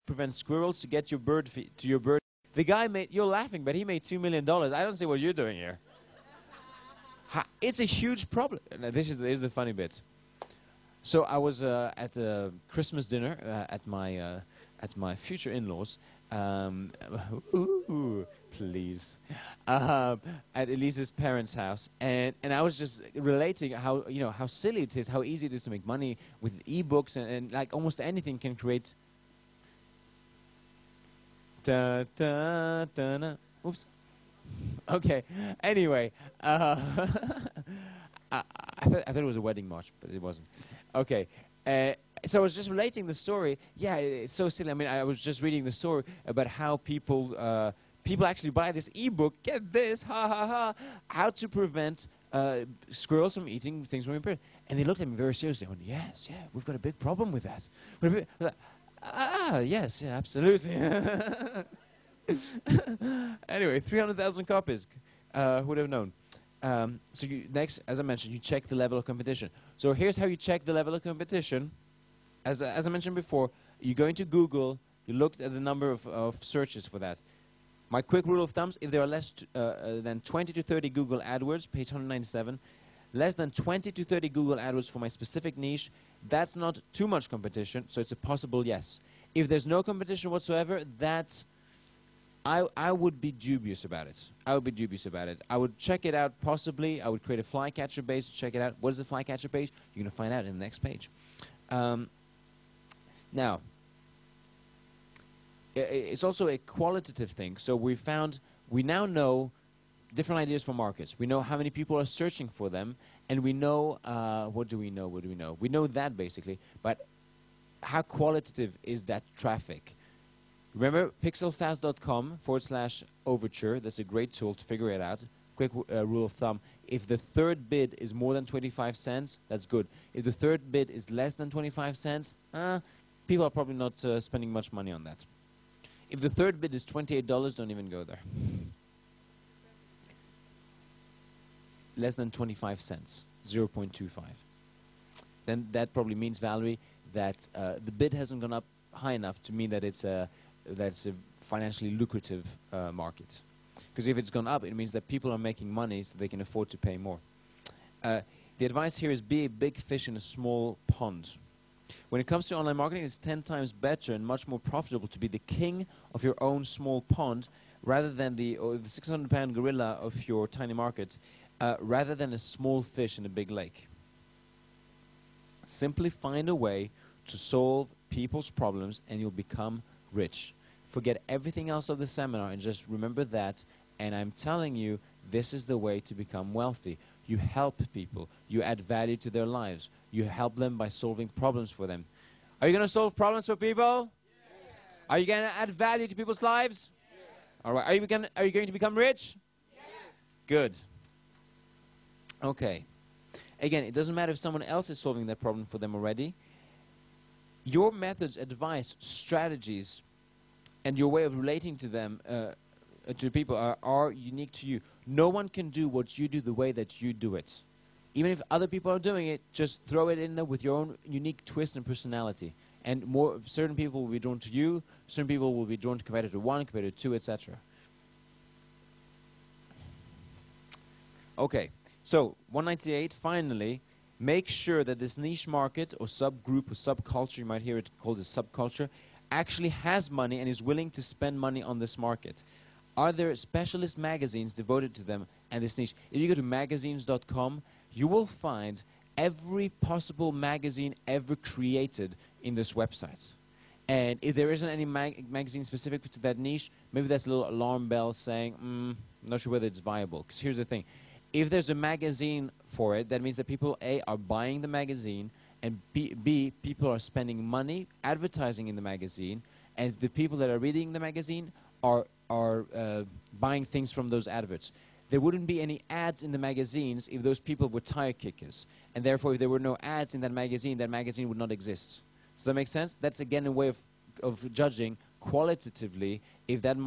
prevent squirrels to get your to your bird. The guy made, you're laughing, but he made $2 million. I don't see what you're doing here. It's a huge problem. Now, this is the funny bit. So I was at a Christmas dinner at my future in-laws. Ooh, please. At Elise's parents' house, and I was just relating how how silly it is, how easy it is to make money with e-books, and like almost anything can create. Da, da, da, da. Oops. Okay. Anyway, I thought it was a wedding march, but it wasn't. Okay. So I was just relating the story. Yeah, it's so silly. I mean, I was just reading the story about how people actually buy this ebook. Get this, ha ha ha! How to prevent squirrels from eating things from your bird. And they looked at me very seriously. I went, yes, yeah, we've got a big problem with that. Yes, yeah, absolutely. Anyway, 300,000 copies. Who would have known? So next, as I mentioned, you check the level of competition. So here's how you check the level of competition. As I mentioned before, you go into Google, you look at the number of searches for that. My quick rule of thumbs, if there are less than 20 to 30 Google AdWords, page 197, less than 20 to 30 Google AdWords for my specific niche, that's not too much competition, so it's a possible yes. If there's no competition whatsoever, that's I would be dubious about it. I would be dubious about it. I would check it out possibly. I would create a flycatcher page to check it out. What is the flycatcher page? You're going to find out in the next page. Now, it's also a qualitative thing. So we now know different ideas for markets. We know how many people are searching for them, and we know, what do we know? What do we know? We know that basically, but how qualitative is that traffic? Remember pixelfast.com/overture. That's a great tool to figure it out. Quick rule of thumb. If the third bid is more than 25 cents, that's good. If the third bid is less than 25 cents, people are probably not spending much money on that. If the third bid is $28, don't even go there. Less than 25 cents, 0.25. Then that probably means, Valerie, that the bid hasn't gone up high enough to mean that it's a financially lucrative market. Because if it's gone up, it means that people are making money so they can afford to pay more. The advice here is be a big fish in a small pond. When it comes to online marketing, it's 10 times better and much more profitable to be the king of your own small pond rather than the 600-pound gorilla of your tiny market, rather than a small fish in a big lake. Simply find a way to solve people's problems and you'll become rich. Forget everything else of the seminar and just remember that, and I'm telling you, this is the way to become wealthy. You help people. You add value to their lives. You help them by solving problems for them. Are you going to solve problems for people? Yes. Are you going to add value to people's lives? Yes. All right. Are you going to become rich? Yes. Good. Okay. Again, it doesn't matter if someone else is solving that problem for them already. Your methods, advice, strategies, and your way of relating to them, to people, are unique to you. No one can do what you do the way that you do it. Even if other people are doing it, just throw it in there with your own unique twist and personality. And certain people will be drawn to you, certain people will be drawn to competitor 1, competitor 2, etc. Okay, so 198, finally, make sure that this niche market or subgroup or subculture, you might hear it called a subculture, actually has money and is willing to spend money on this market. Are there specialist magazines devoted to them and this niche? If you go to magazines.com, you will find every possible magazine ever created in this website. And if there isn't any magazine specific to that niche, maybe that's a little alarm bell saying, I'm not sure whether it's viable. Because here's the thing. If there's a magazine for it, that means that people, A, are buying the magazine, and B, people are spending money advertising in the magazine, and the people that are reading the magazine are buying things from those adverts. There wouldn't be any ads in the magazines if those people were tire kickers. And therefore, if there were no ads in that magazine would not exist. Does that make sense? That's, again, a way of judging qualitatively if that